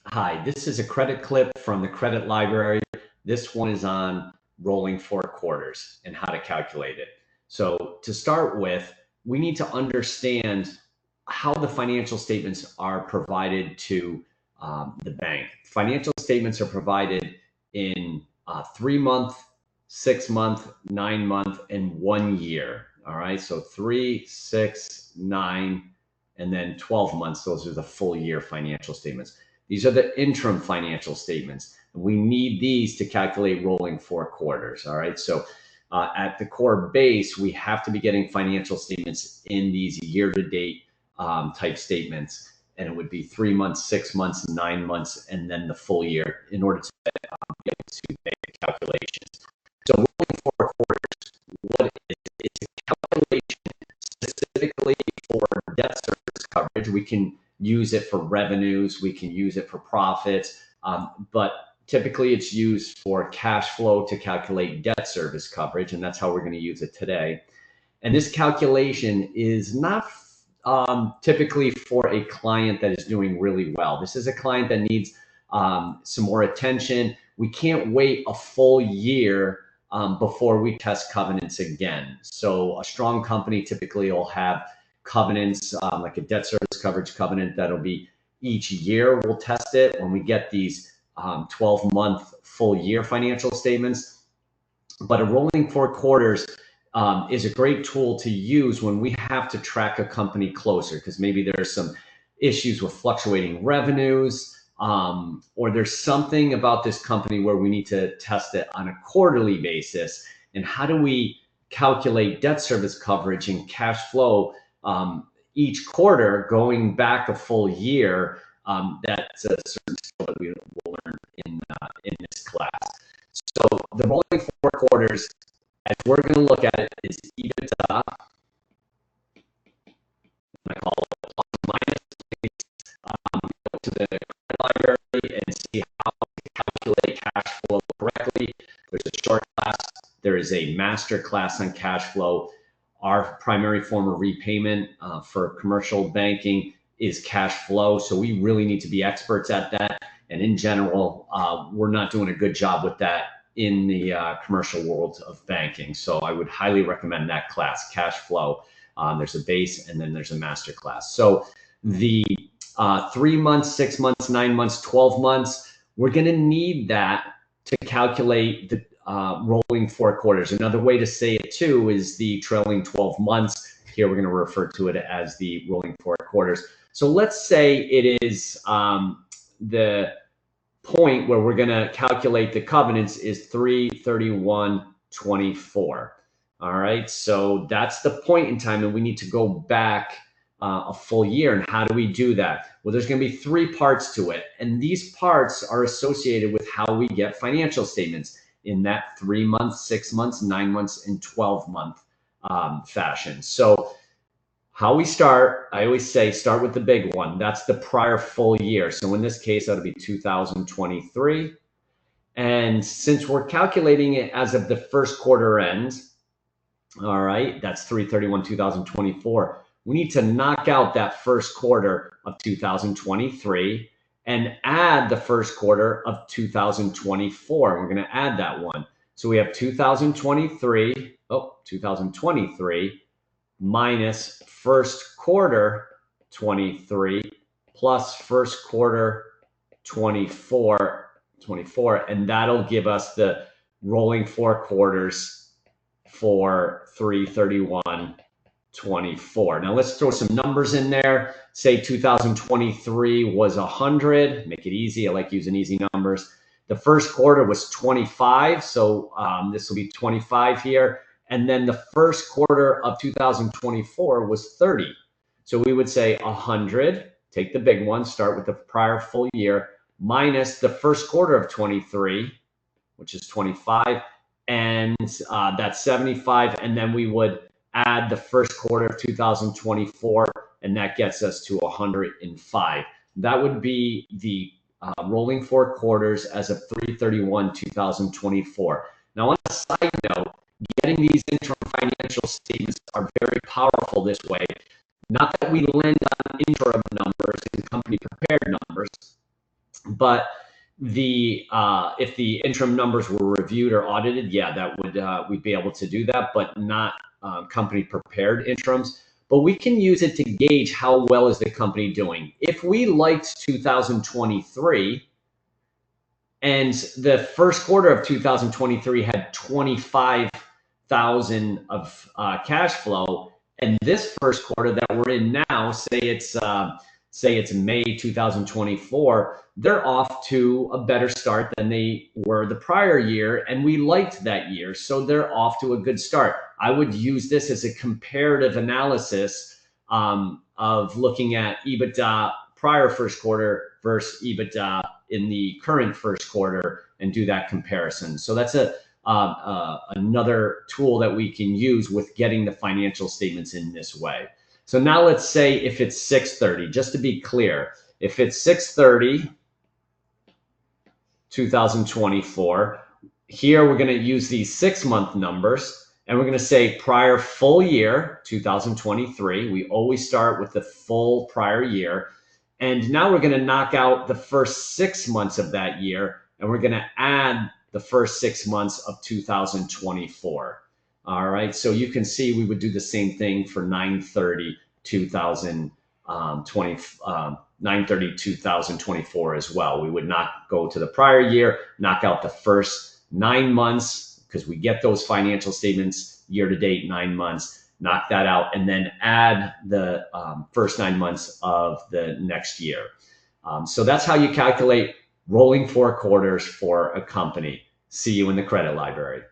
Hi, this is a credit clip from the credit library. This one is on rolling 4 quarters and how to calculate it. So to start with, we need to understand how the financial statements are provided to the bank. Financial statements are provided in 3 month, 6 month, 9 month, and 1 year. All right, so 3, 6, 9, and then 12 months. Those are the full year financial statements. These are the interim financial statements. And we need these to calculate rolling 4 quarters. All right. So at the core base, we have to be getting financial statements in these year to date type statements. And it would be 3 months, 6 months, 9 months, and then the full year in order to be able to make the calculations. So rolling 4 quarters, what it is, it's a calculation specifically for debt service coverage. We can use it for revenues, we can use it for profits, but typically it's used for cash flow to calculate debt service coverage, and that's how we're going to use it today. And this calculation is not typically for a client that is doing really well. This is a client that needs some more attention. We can't wait a full year before we test covenants again. So a strong company typically will have covenants like a debt service coverage covenant that'll be each year we'll test it when we get these 12-month full year financial statements. But a rolling 4 quarters is a great tool to use when we have to track a company closer, because maybe there's some issues with fluctuating revenues, or there's something about this company where we need to test it on a quarterly basis. And how do we calculate debt service coverage and cash flow each quarter going back a full year? That's a certain skill that we will learn in this class. So the rolling 4 quarters, as we're going to look at it, is EBITDA. I call it plus minus. Go to the credit library and see how to calculate cash flow correctly. There's a short class. There is a master class on cash flow. Our primary form of repayment for commercial banking is cash flow. So we really need to be experts at that. And in general, we're not doing a good job with that in the commercial world of banking. So I would highly recommend that class, cash flow. There's a base and then there's a master class. So the 3 months, 6 months, 9 months, 12 months, we're going to need that to calculate the rolling 4 quarters. Another way to say it too is the trailing 12 months. Here we're going to refer to it as the rolling 4 quarters. So let's say it is the point where we're going to calculate the covenants is 3/31/24. All right, so that's the point in time, and we need to go back a full year. And how do we do that? Well, there's going to be 3 parts to it, and these parts are associated with how we get financial statements in that 3 months, 6 months, 9 months, and 12-month fashion. So how we start, I always say, start with the big one. That's the prior full year. So in this case, that'll be 2023. And since we're calculating it as of the first quarter end, all right, that's 3/31/2024. We need to knock out that first quarter of 2023 and add the first quarter of 2024. We're going to add that one. So we have 2023 minus first quarter 23 plus first quarter 24, and that'll give us the rolling 4 quarters for 3/31/24. Now let's throw some numbers in there. Say 2023 was 100. Make it easy. I like using easy numbers. The first quarter was 25, so this will be 25 here. And then the first quarter of 2024 was 30. So we would say 100, take the big one, start with the prior full year, minus the first quarter of 23, which is 25, and that's 75. And then we would add the first quarter of 2024, and that gets us to 105. That would be the rolling 4 quarters as of 3/31/2024. Now, on a side note, getting these interim financial statements are very powerful this way. Not that we lend on interim numbers and company prepared numbers, But if the interim numbers were reviewed or audited, yeah, that would we'd be able to do that, but not company prepared interims. But we can use it to gauge how well is the company doing. If we liked 2023 and the first quarter of 2023 had 25,000 of cash flow, and this first quarter that we're in now, say it's May 2024, they're off to a better start than they were the prior year, and we liked that year, so they're off to a good start. I would use this as a comparative analysis of looking at EBITDA prior first quarter versus EBITDA in the current first quarter and do that comparison. So that's another tool that we can use with getting the financial statements in this way. So now let's say if it's 6/30, just to be clear, if it's 6/30, 2024, here we're going to use these 6-month numbers, and we're going to say prior full year, 2023. We always start with the full prior year. And now we're going to knock out the first 6 months of that year, and we're going to add the first 6 months of 2024. All right, so you can see we would do the same thing for 9/30/2024 as well. We would not go to the prior year, knock out the first 9 months, because we get those financial statements year to date, 9 months, knock that out, and then add the first 9 months of the next year. So that's how you calculate rolling 4 quarters for a company. See you in the credit library.